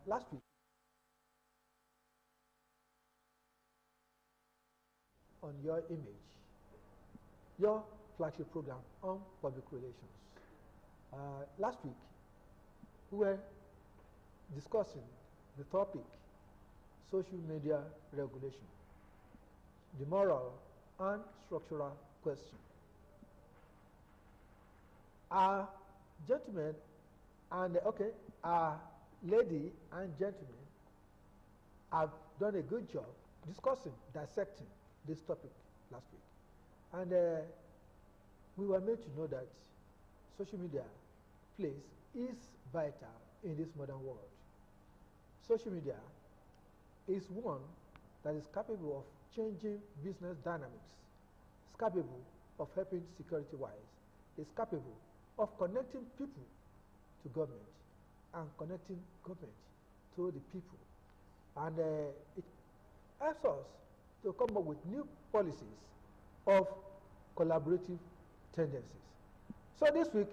Last week, on your image, your flagship program on public relations. Last week, we were discussing the topic, social media regulation, the moral and structural question. Our gentlemen and, our lady and gentlemen have done a good job discussing, dissecting this topic last week. And we were made to know that social media place is vital in this modern world. Social media is one that is capable of changing business dynamics. It's capable of helping security-wise. It's capable of connecting people to government and connecting government to the people. And it helps us to come up with new policies of collaborative tendencies. So this week,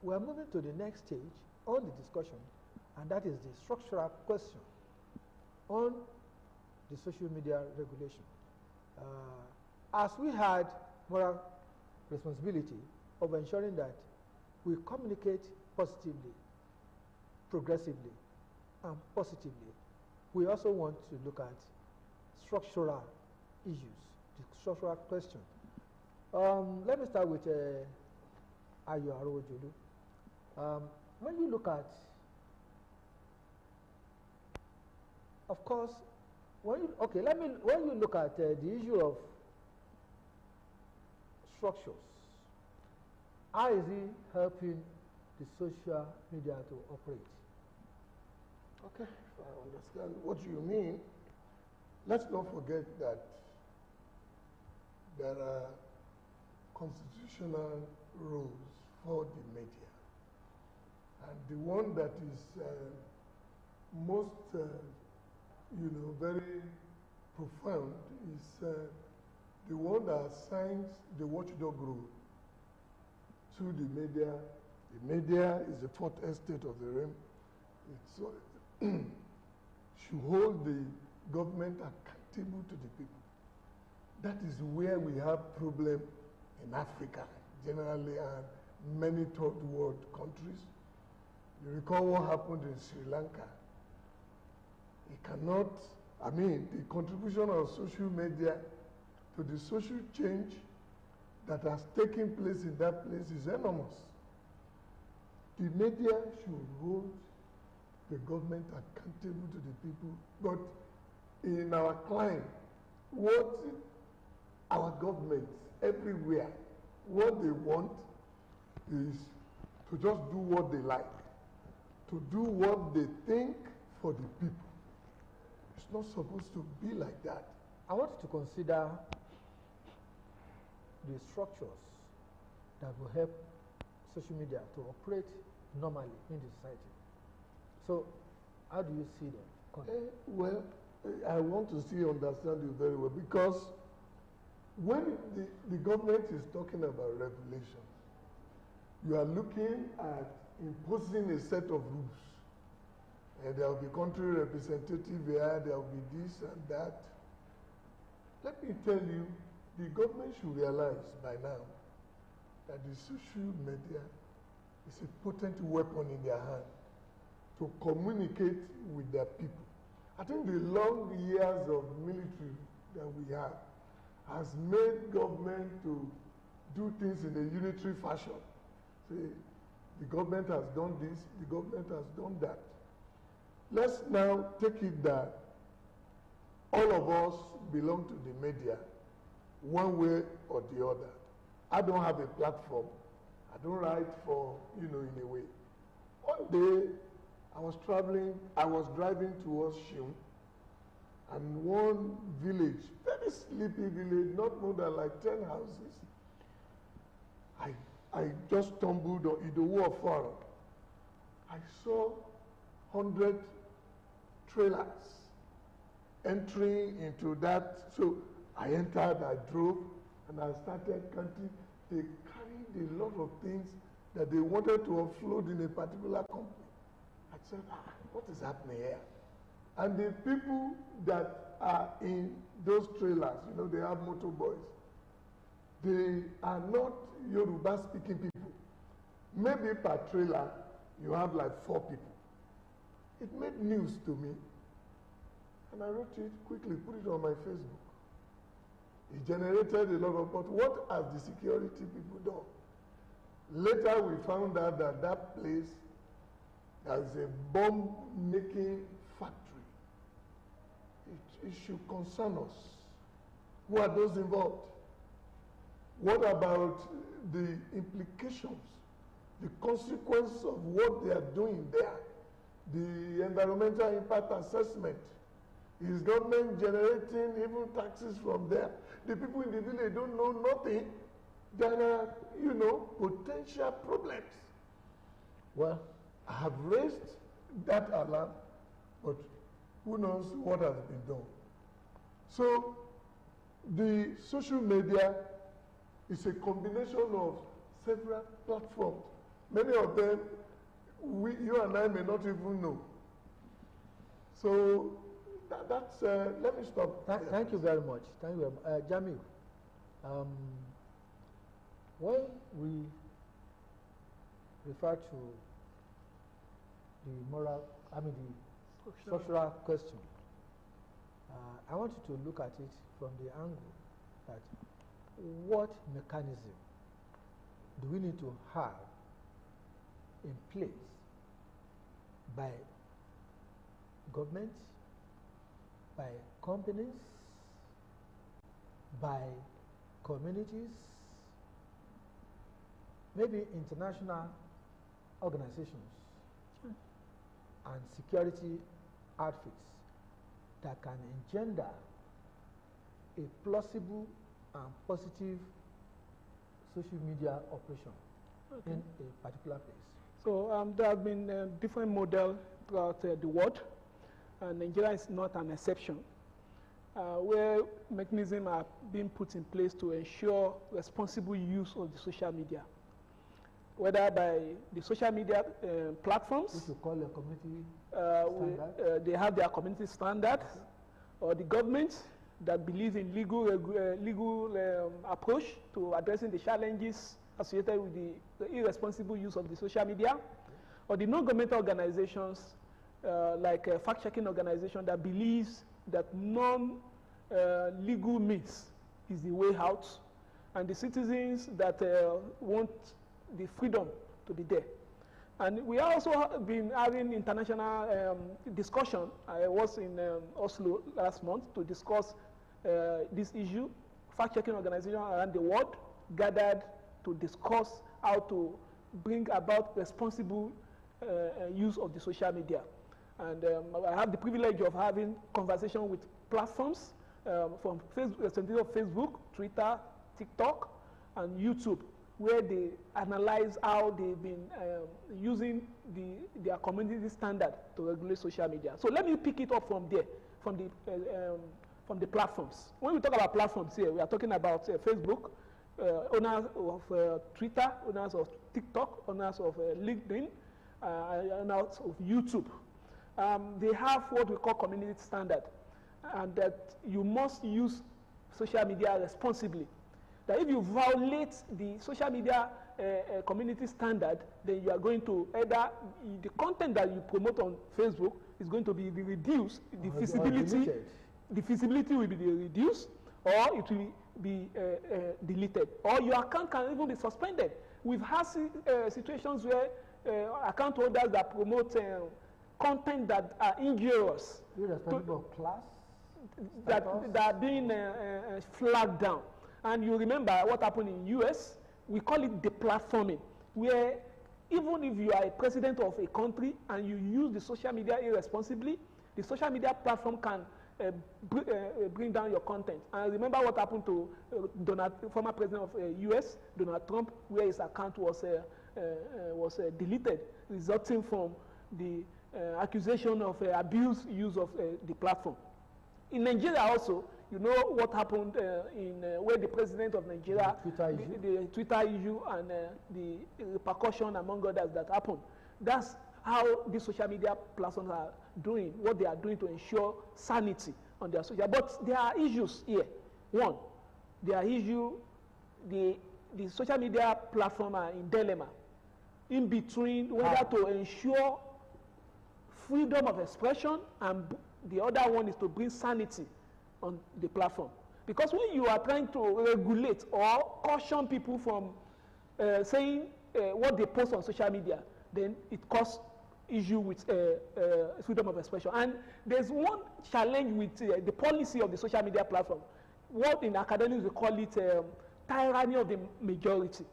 we are moving to the next stage on the discussion, and that is the structural question on the social media regulation. As we had moral responsibility of ensuring that we communicate positively, progressively, and positively, we also want to look at structural issues, the structural question. Let me start with AROWOJOLU. When you look at, of course, when you look at the issue of structures, how is it helping the social media to operate? Okay, if I understand what you mean, let's not forget that there are constitutional rules for the media. And the one that is most, very profound is the one that assigns the watchdog role to the media. The media is the fourth estate of the realm. It should hold the government accountable to the people. That is where we have problem in Africa generally and many third world countries. You recall what happened in Sri Lanka. It cannot, the contribution of social media to the social change that has taken place in that place is enormous. The media should hold the government accountable to the people, but in our climate, what our governments everywhere, what they want is to just do what they like, to do what they think for the people. It's not supposed to be like that. I want you to consider the structures that will help social media to operate normally in the society. So, how do you see them? I want to understand you very well, because when the government is talking about regulation, you are looking at imposing a set of rules. And there will be country representative here, there will be this and that. Let me tell you, the government should realize by now that the social media is a potent weapon in their hand to communicate with their people. I think the long years of military that we have has made government to do things in a unitary fashion. Say, the government has done this, the government has done that. Let's now take it that all of us belong to the media, one way or the other. I don't have a platform. I don't write for, in a way. One day, I was driving towards Shim, and one village, very sleepy village, not more than like 10 houses. I just stumbled on Idowu Ofaro. I saw 100 trailers entering into that. So I entered, I drove, and I started counting. They carried a lot of things that they wanted to offload in a particular company. I said, what is happening here? And the people that are in those trailers, you know, they have motorboys. They are not Yoruba-speaking people. Maybe per trailer, you have like 4 people. It made news to me. And I wrote it quickly, put it on my Facebook. It generated a lot of, but what have the security people done? Later we found out that that place, there is a bomb-making factory. It should concern us. Who are those involved? What about the implications, the consequence of what they are doing there? The environmental impact assessment. Is government generating even taxes from there? The people in the village don't know nothing. There are, you know, potential problems. Well, I have raised that alarm, but who knows what has been done. So, the social media is a combination of several platforms. Many of them, you and I may not even know. So, that's, let me stop. Thank you very much. Thank you very much. JAMIU, when we refer to the structural question, I want you to look at it from the angle that what mechanism do we need to have in place by government, by companies, by communities, maybe international organizations and security outfits that can engender a plausible and positive social media operation in a particular place. So there have been different models throughout the world, and Nigeria is not an exception, where mechanisms are being put in place to ensure responsible use of the social media, whether by the social media platforms, which you call a community standard. They have their community standard, or the government that believes in legal approach to addressing the challenges associated with the irresponsible use of the social media, or the non-governmental organizations like a fact-checking organization that believes that non-legal means is the way out, and the citizens that want the freedom to be there. And we also been having international discussion. I was in Oslo last month to discuss this issue. Fact-checking organizations around the world gathered to discuss how to bring about responsible use of the social media. And I have the privilege of having conversation with platforms from Facebook, Twitter, TikTok, and YouTube, where they analyze how they've been using their community standard to regulate social media. So let me pick it up from there, from the platforms. When we talk about platforms here, we are talking about Facebook, owners of Twitter, owners of TikTok, owners of LinkedIn, owners of YouTube. They have what we call community standard, and that you must use social media responsibly. That if you violate the social media community standard, then you are going to either, the content that you promote on Facebook is going to be reduced, the visibility will be reduced, or it will be deleted, or your account can even be suspended. We've had situations where account holders that promote content that are injurious, irrespective of class, that are being flagged down. And you remember what happened in US, we call it deplatforming, where even if you are a president of a country and you use the social media irresponsibly, the social media platform can bring down your content. And remember what happened to former president of US, Donald Trump, where his account was deleted, resulting from the accusation of abuse use of the platform. In Nigeria also, you know what happened where the president of Nigeria, the Twitter issue and the repercussion among others that happened. That's how these social media platforms are doing, what they are doing to ensure sanity on their social. But there are issues here. One, there are issues, the social media platform are in dilemma in between whether to ensure freedom of expression, and the other one is to bring sanity on the platform. Because when you are trying to regulate or caution people from saying what they post on social media, then it causes issue with freedom of expression. And there's one challenge with the policy of the social media platform. What in academics we call it tyranny of the majority.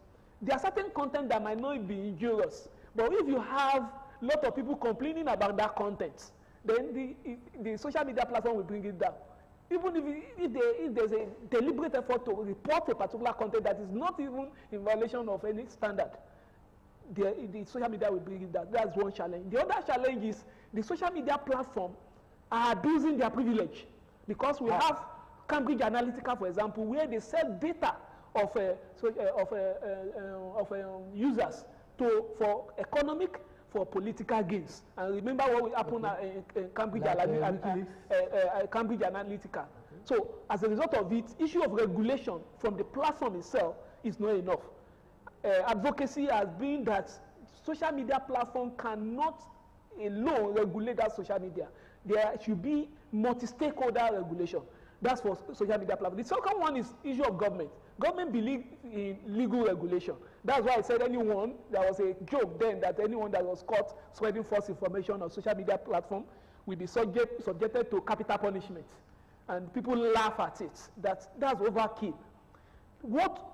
There are certain content that might not be injurious, but if you have a lot of people complaining about that content, then the social media platform will bring it down. Even if there's a deliberate effort to report a particular content that is not even in violation of any standard, the social media will bring it down. That's one challenge. The other challenge is the social media platform are abusing their privilege, because we have Cambridge Analytica, for example, where they sell data of users for economic, for political gains. And remember what happened in Cambridge, Cambridge Analytica. Okay. So as a result of it, issue of regulation from the platform itself is not enough. Advocacy has been that social media platform cannot alone regulate that social media. There should be multi-stakeholder regulation. That's for social media platform. The second one is issue of government. Government believes in legal regulation. That's why I said anyone, there was a joke then that anyone that was caught spreading false information on social media platform will be subjected to capital punishment. And people laugh at it. That's overkill. What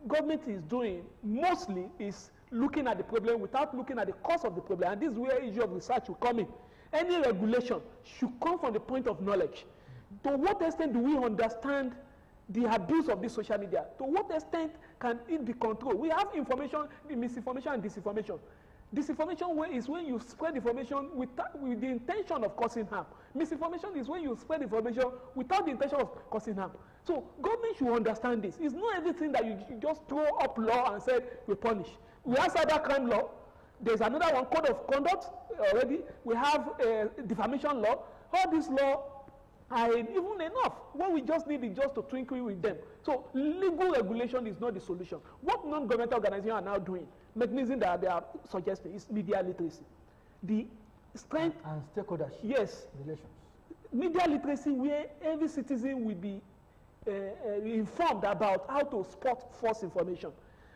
government is doing mostly is looking at the problem without looking at the cause of the problem. And this is where issue of research will come in. Any regulation should come from the point of knowledge. To what extent do we understand the abuse of this social media? To what extent can it be controlled? We have information, misinformation and disinformation. Disinformation is when you spread information with the intention of causing harm. Misinformation is when you spread information without the intention of causing harm. So government should understand this. It's not everything that you just throw up law and say we punish. We have cybercrime law. There's another one, code of conduct already. We have defamation law. All this law are even enough. What we just need is just to twinkle with them. So legal regulation is not the solution. What non-governmental organizations are now doing, mechanism that they are suggesting, is media literacy. The strength and stakeholdership. Yes. Relations. Media literacy, where every citizen will be informed about how to spot false information,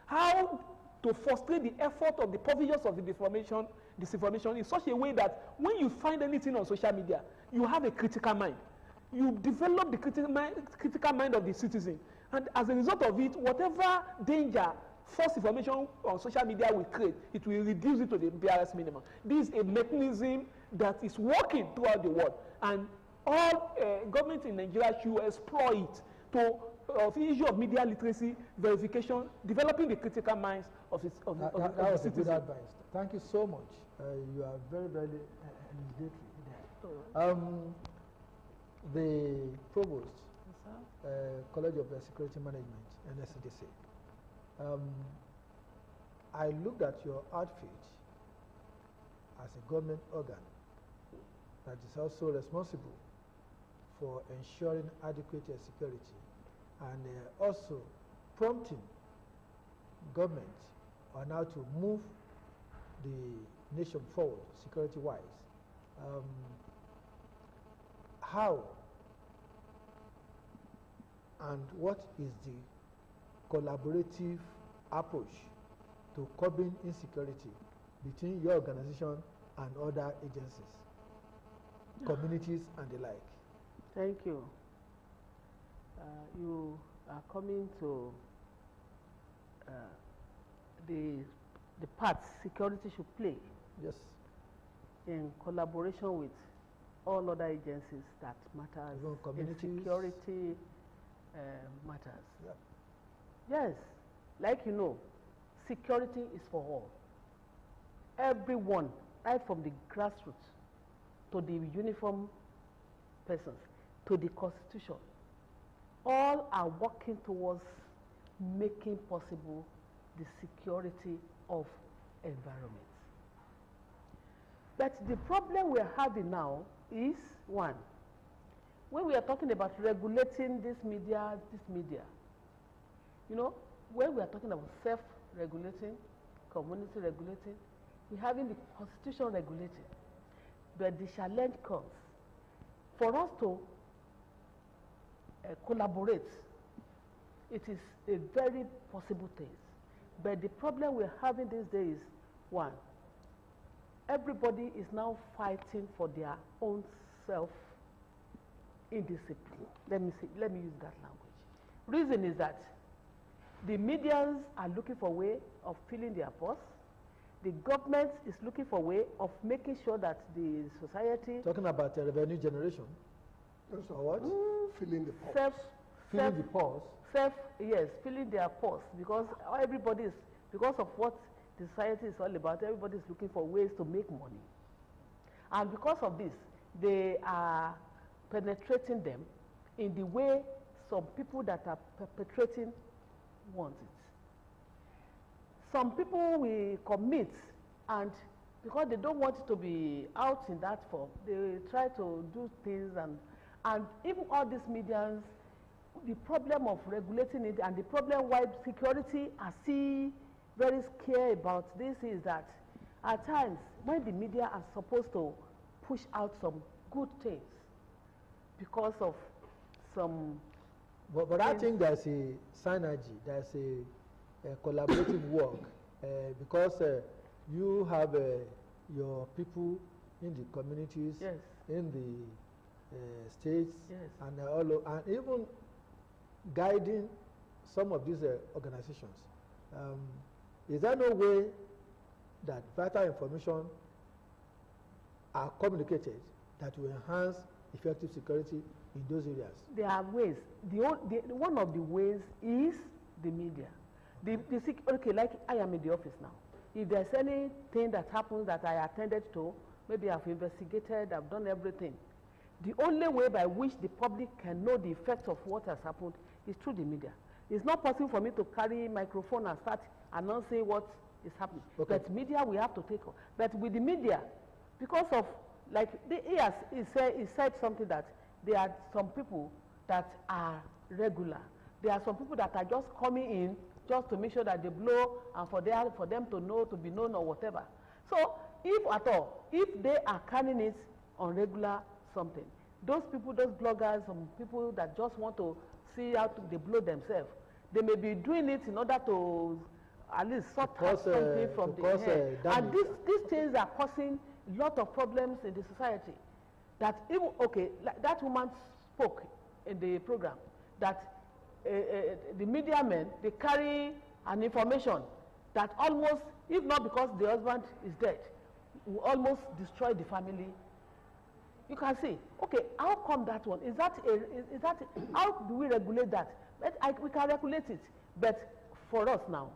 how to frustrate the effort of the provisions of the disinformation in such a way that when you find anything on social media, you have a critical mind. You develop the critical mind of the citizen. And as a result of it, whatever danger false information on social media will create, it will reduce it to the barest minimum. This is a mechanism that is working throughout the world. And all governments in Nigeria should explore it to the issue of media literacy, verification, developing the critical minds of the citizens. Good advice. Thank you so much. You are very, very engaged. The Provost, College of Security Management, NSCDC. I looked at your outfit as a government organ that is also responsible for ensuring adequate security and also prompting government on how to move the nation forward security-wise. How and what is the collaborative approach to curbing insecurity between your organization and other agencies, communities and the like? Thank you. You are coming to the part security should play. Yes. In collaboration with all other agencies that matters in security matters. Yep. Yes, like you know, security is for all. Everyone, right from the grassroots to the uniform persons, to the constitution, all are working towards making possible the security of environment. But the problem we're having now is, one, when we are talking about regulating this media, you know, when we are talking about self-regulating, community regulating, we're having the constitution regulating. But the challenge comes for us to collaborate. It is a very possible thing. But the problem we're having these days is, one, everybody is now fighting for their own self-indiscipline. Let me use that language. Reason is that the medians are looking for a way of filling their purse. The government is looking for a way of making sure that the society... Talking about revenue generation? Or what? Filling the purse. Filling the purse? Yes, filling their purse, because everybody is, because of what the society is all about, everybody is looking for ways to make money. And because of this, they are penetrating them in the way some people that are perpetrating want it. Some people will commit, and because they don't want it to be out in that form, they try to do things, and even all these medians, the problem of regulating it and the problem why security are still very scared about this is that at times when the media are supposed to push out some good things because of some... But I think there's a synergy, there's a collaborative work because you have your people in the communities, yes, in the states, yes, and and even guiding some of these organizations. Is there no way that vital information are communicated that will enhance effective security in those areas? There are ways. One of the ways is the media. Okay, like I am in the office now. If there's anything that happens that I attended to, maybe I've investigated, I've done everything. The only way by which the public can know the effect of what has happened is through the media. It's not possible for me to carry microphone and start announcing what is happening. Okay. But media we have to take on. But with the media, because of, like, he said something that there are some people that are regular. There are some people that are just coming in just to make sure that they blow and for them to know, to be known or whatever. So if at all, if they are carrying it on regular something, those people, those bloggers, some people that just want to see how they blow themselves, they may be doing it in order to at least sort out something from the head. And these things are causing a lot of problems in the society. That even, okay, like that woman spoke in the program, that the media men, they carry an information that almost, if not because the husband is dead, will almost destroy the family. You can see, okay, how come that one? Is that how do we regulate that? We can regulate it, but for us now,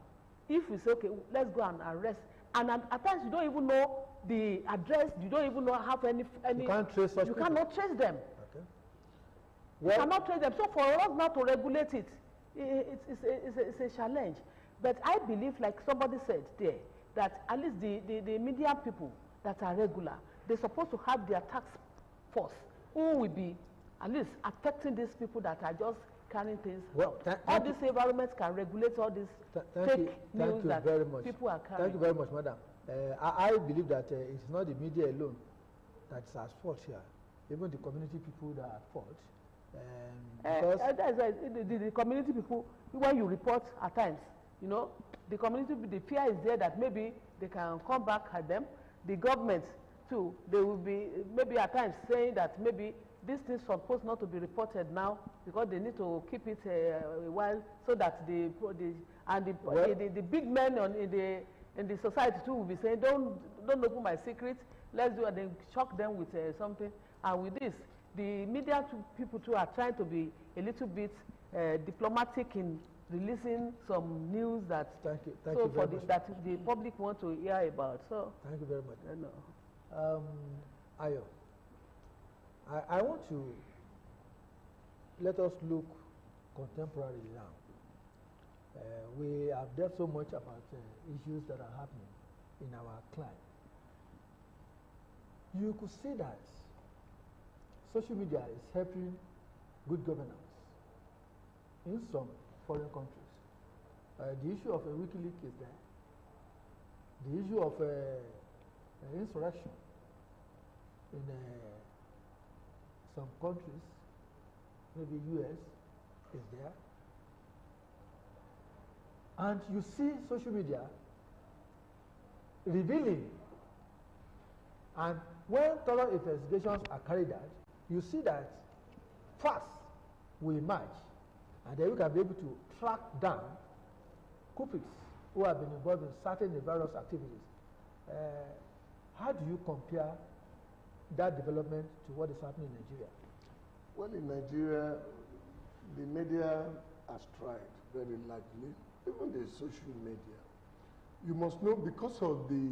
if we say, okay, let's go and arrest, and at times you don't even know the address, you don't even know have any you can't trace such you people. Cannot trace them. Okay. You cannot trace them. So for us not to regulate it, it's a challenge. But I believe, like somebody said there, that at least the media people that are regular, they're supposed to have their task force who will be at least affecting these people that are just carrying things out. All these environments can regulate all these fake news that people are carrying. Thank you very much, madam. I believe that it's not the media alone that's at fault here. Even the community people that are at fault. That's right. The community people, when you report at times, you know, the community, the fear is there that maybe they can come back at them. The government too, they will be maybe at times saying that maybe these things are supposed not to be reported now because they need to keep it a while so that the big men in the society too will be saying, don't open my secret, let's do it, and then shock them with something. And with this, the media people too are trying to be a little bit diplomatic in releasing some news that thank you very much. That the public want to hear about. So thank you very much. I know. Ayo, I want to let us look contemporary now. We have dealt so much about issues that are happening in our climate. you could see that social media is helping good governance in some foreign countries. The issue of a WikiLeaks is there. The issue of insurrection in some countries, maybe US, is there. And you see social media revealing, and when thorough investigations are carried out, you see that facts will emerge, and then we can be able to track down culprits who have been involved in certain nefarious activities. How do you compare that development to what is happening in Nigeria? Well, in Nigeria, the media has tried very largely, even the social media. You must know, because of the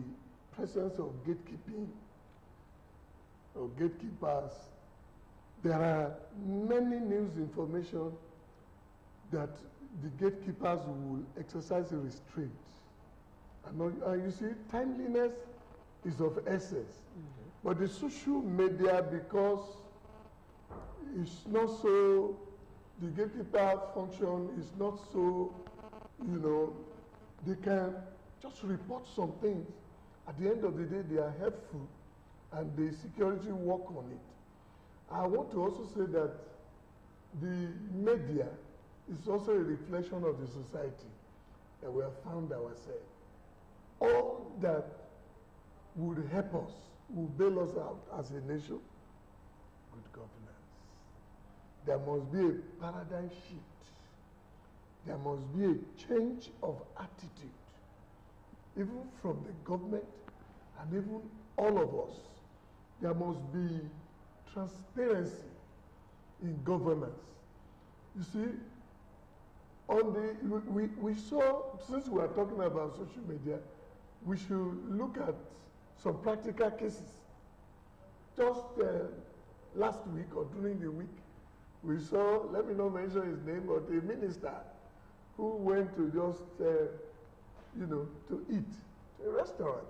presence of gatekeeping, or gatekeepers, there are many news information that the gatekeepers will exercise a restraint. And you see, timeliness is of essence. But the social media, because it's not so, the gatekeeper function is not so, you know, they can just report some things. At the end of the day, they are helpful, and the security work on it. I want to also say that the media is also a reflection of the society that we have found ourselves. All that would help us, will bail us out as a nation, good governance. There must be a paradigm shift. There must be a change of attitude, even from the government and even all of us. There must be transparency in governance. You see, on the, we saw, since we are talking about social media, we should look at some practical cases. Just last week or during the week, we saw, let me not mention his name, but a minister who went to just, you know, to eat to a restaurant.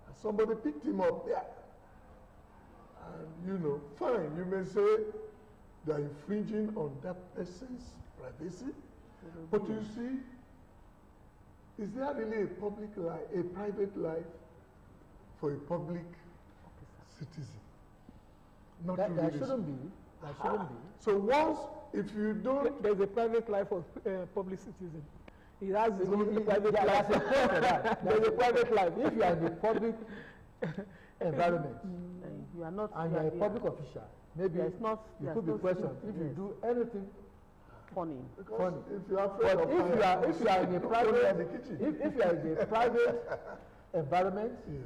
And somebody picked him up there. And, you know, fine, you may say they're infringing on that person's privacy, but you see, is there really a public life, a private life for a public citizen? Not That really. shouldn't be. That shouldn't be. So once, if you don't, There's a private life of public citizen. He has his own Yeah, private life. that's a point for that. There's a private life. If you are in the public environment You are not. and you are a public official, maybe There's not- you there's could be no questioned secret, if you yes. do anything funny. because funny. if you are afraid But of if you fire, are in a don't private, go near the kitchen. if you are in a private environment, Yes.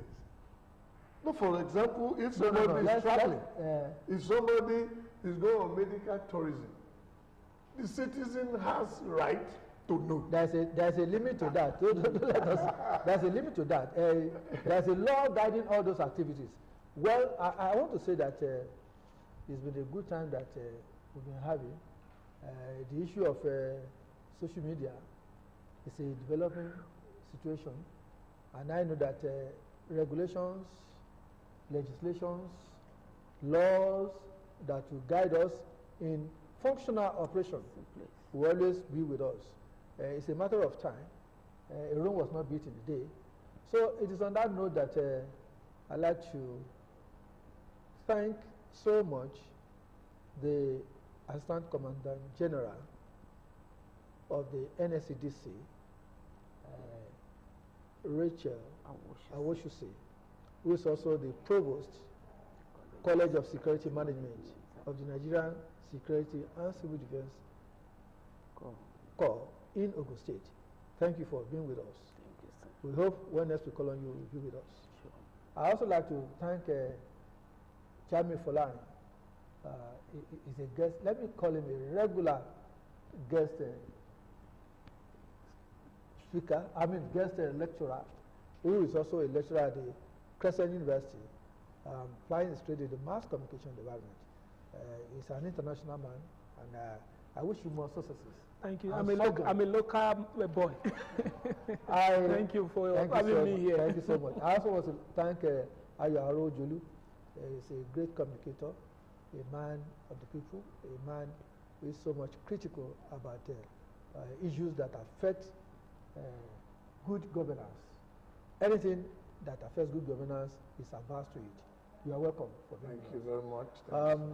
No, for example, if no, somebody is let's, traveling, let's, if somebody is going on medical tourism, the citizen has right to know. there's a limit to that. Don't let us, there's a limit to that. There's a law guiding all those activities. Well, I want to say that it's been a good time that we've been having. The issue of social media is a developing situation, and I know that regulations, legislations, laws that will guide us in functional operation will always be with us. It's a matter of time. Rome was not built in a day. So it is on that note that I'd like to thank so much the Assistant Commandant General of the NSCDC, RACHAEL AWOSUSI, who is also the Provost, College of Security Management of the Nigerian Security and Civil Defense Corps in Ogun State. Thank you for being with us. Thank you, sir. We hope when next we call on you, you'll be with us. Sure. I also like to thank JAMIU FOLARIN. He's a guest, let me call him a regular guest speaker, guest lecturer, who is also a lecturer at the CRESCENT University, plying his trade in the mass communication department. He's an international man, and I wish you more successes. Thank you. And I'm a local boy. Thank you for having me here. Thank you so much. I also want to thank AROWOJOLU is a great communicator, a man of the people, a man who is so much critical about issues that affect good governance. Anything that affects good governance is averse to it. You are welcome. Thank you very much.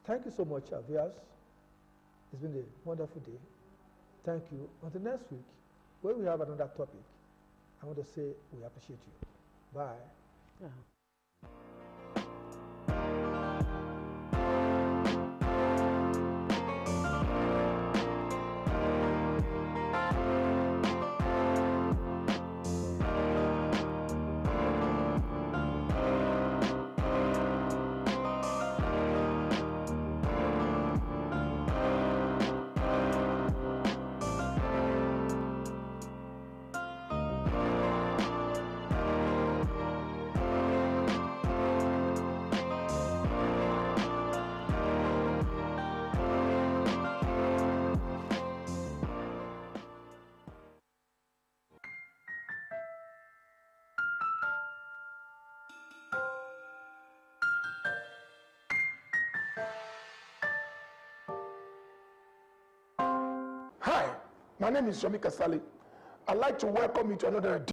Thank you so much, viewers. It's been a wonderful day. Thank you. Until next week, when we have another topic, I want to say we appreciate you. Bye. Hi, my name is Yomi Kasali. I'd like to welcome you to another edition